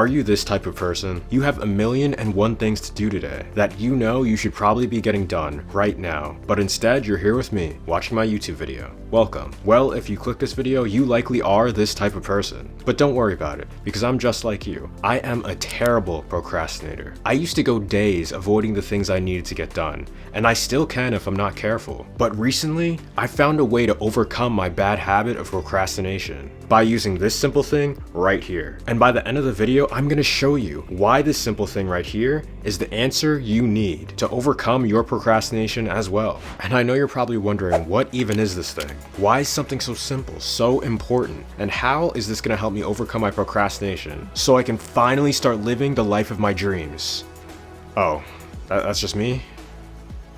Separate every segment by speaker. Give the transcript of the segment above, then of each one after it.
Speaker 1: Are you this type of person? You have 1,000,001 things to do today that you know you should probably be getting done right now, but instead you're here with me watching my YouTube video. Welcome. Well, if you click this video, you likely are this type of person. But don't worry about it, because I'm just like you. I am a terrible procrastinator. I used to go days avoiding the things I needed to get done, and I still can if I'm not careful. But recently, I found a way to overcome my bad habit of procrastination by using this simple thing right here. And by the end of the video, I'm going to show you why this simple thing right here is the answer you need to overcome your procrastination as well. And I know you're probably wondering, what even is this thing? Why is something so simple so important? And how is this going to help me overcome my procrastination so I can finally start living the life of my dreams? Oh, that's just me?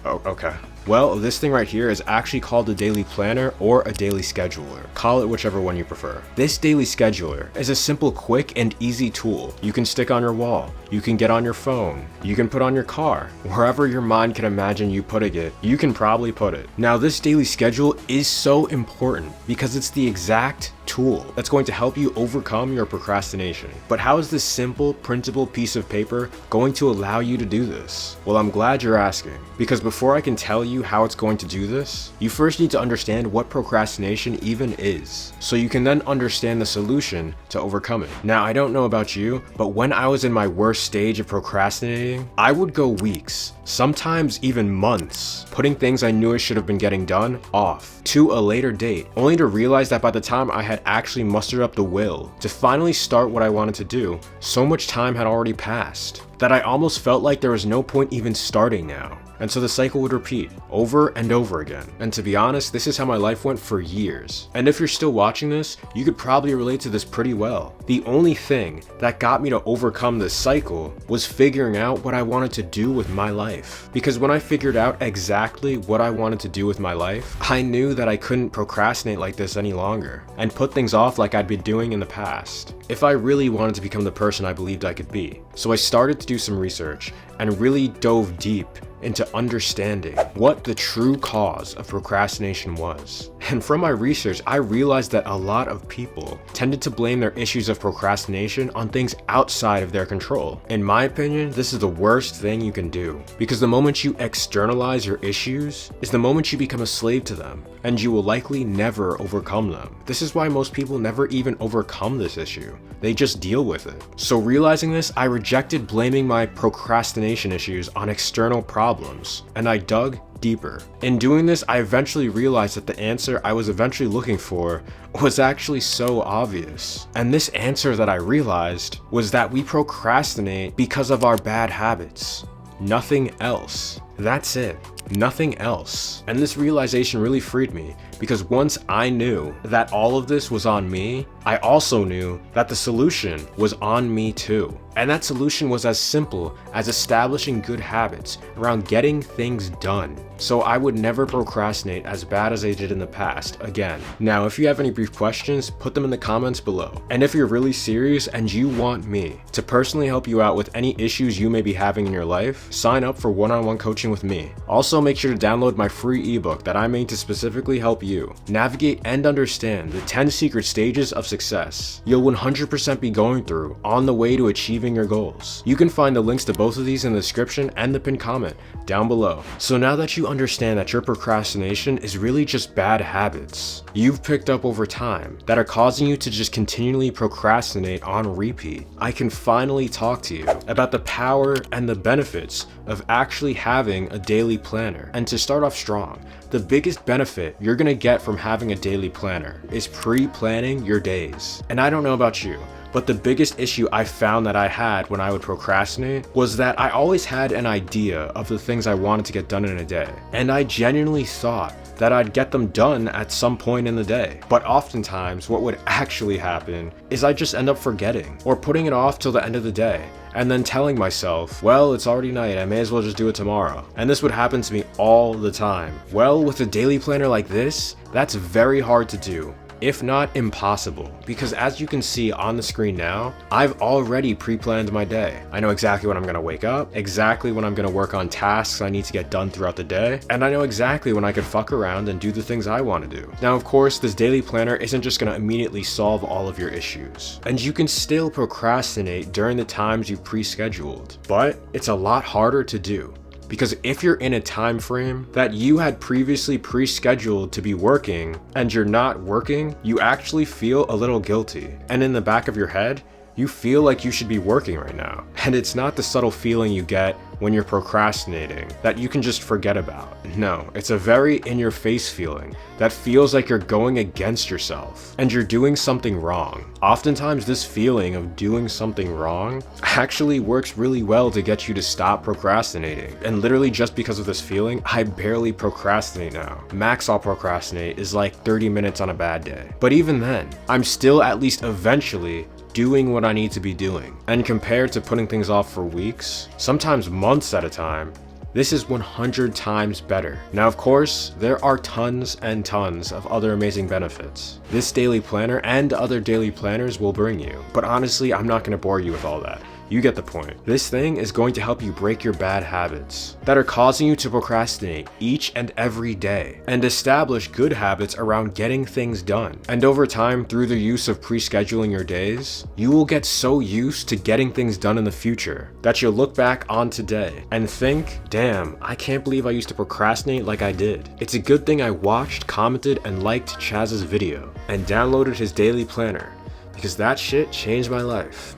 Speaker 1: Oh, okay. Well, this thing right here is actually called a daily planner or a daily scheduler. Call it whichever one you prefer. This daily scheduler is a simple, quick, and easy tool you can stick on your wall. You can get on your phone. You can put on your car. Wherever your mind can imagine you putting it, you can probably put it. Now, this daily schedule is so important because it's the exact tool that's going to help you overcome your procrastination. But how is this simple, printable piece of paper going to allow you to do this? Well, I'm glad you're asking, because before I can tell you how it's going to do this, you first need to understand what procrastination even is, so you can then understand the solution to overcome it. Now, I don't know about you, but when I was in my worst stage of procrastinating, I would go weeks, sometimes even months, putting things I knew I should have been getting done off to a later date, only to realize that by the time I had actually mustered up the will to finally start what I wanted to do, so much time had already passed that I almost felt like there was no point even starting now. And so the cycle would repeat over and over again. And to be honest, this is how my life went for years. And if you're still watching this, you could probably relate to this pretty well. The only thing that got me to overcome this cycle was figuring out what I wanted to do with my life. Because when I figured out exactly what I wanted to do with my life, I knew that I couldn't procrastinate like this any longer and put things off like I'd been doing in the past if I really wanted to become the person I believed I could be. So I started to do some research and really dove deep into understanding what the true cause of procrastination was. And from my research, I realized that a lot of people tended to blame their issues of procrastination on things outside of their control. In my opinion, this is the worst thing you can do, because the moment you externalize your issues is the moment you become a slave to them, and you will likely never overcome them. This is why most people never even overcome this issue. They just deal with it. So realizing this, I rejected blaming my procrastination issues on external problems, and I dug deeper. In doing this, I eventually realized that the answer I was eventually looking for was actually so obvious. And this answer that I realized was that we procrastinate because of our bad habits. Nothing else. That's it. Nothing else. And this realization really freed me, because once I knew that all of this was on me, I also knew that the solution was on me too. And that solution was as simple as establishing good habits around getting things done, so I would never procrastinate as bad as I did in the past again. Now, if you have any brief questions, put them in the comments below. And if you're really serious and you want me to personally help you out with any issues you may be having in your life, sign up for one-on-one coaching with me. Also, make sure to download my free ebook that I made to specifically help you navigate and understand the 10 secret stages of success you'll 100% be going through on the way to achieving your goals. You can find the links to both of these in the description and the pinned comment down below. So now that you understand that your procrastination is really just bad habits you've picked up over time that are causing you to just continually procrastinate on repeat, I can finally talk to you about the power and the benefits of actually having a daily planner. And to start off strong, the biggest benefit you're gonna get from having a daily planner is pre-planning your days. And I don't know about you, but the biggest issue I found that I had when I would procrastinate was that I always had an idea of the things I wanted to get done in a day, and I genuinely thought that I'd get them done at some point in the day. But oftentimes what would actually happen is I just end up forgetting or putting it off till the end of the day, and then telling myself, well, it's already night, I may as well just do it tomorrow. And this would happen to me all the time. Well, with a daily planner like this, that's very hard to do, if not impossible, because as you can see on the screen now, I've already pre-planned my day. I know exactly when I'm gonna wake up, exactly when I'm gonna work on tasks I need to get done throughout the day, and I know exactly when I could fuck around and do the things I want to do. Now, of course, this daily planner isn't just gonna immediately solve all of your issues, and you can still procrastinate during the times you've pre-scheduled, but it's a lot harder to do. Because if you're in a time frame that you had previously pre-scheduled to be working and you're not working, you actually feel a little guilty. And in the back of your head, you feel like you should be working right now. And it's not the subtle feeling you get when you're procrastinating that you can just forget about. No, it's a very in-your-face feeling that feels like you're going against yourself and you're doing something wrong. Oftentimes, this feeling of doing something wrong actually works really well to get you to stop procrastinating. And literally just because of this feeling, I barely procrastinate now. Max I'll procrastinate is like 30 minutes on a bad day. But even then, I'm still at least eventually doing what I need to be doing. And compared to putting things off for weeks, sometimes months at a time, this is 100 times better. Now, of course, there are tons and tons of other amazing benefits this daily planner and other daily planners will bring you. But honestly, I'm not gonna bore you with all that. You get the point. This thing is going to help you break your bad habits that are causing you to procrastinate each and every day and establish good habits around getting things done. And over time, through the use of pre-scheduling your days, you will get so used to getting things done in the future that you'll look back on today and think, damn, I can't believe I used to procrastinate like I did. It's a good thing I watched, commented, and liked Chazz's video and downloaded his daily planner, because that shit changed my life.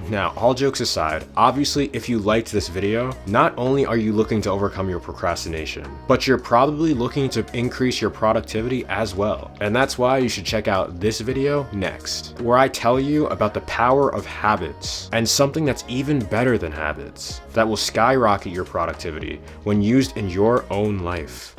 Speaker 1: Now, all jokes aside, obviously if you liked this video, not only are you looking to overcome your procrastination, but you're probably looking to increase your productivity as well. And that's why you should check out this video next, where I tell you about the power of habits and something that's even better than habits that will skyrocket your productivity when used in your own life.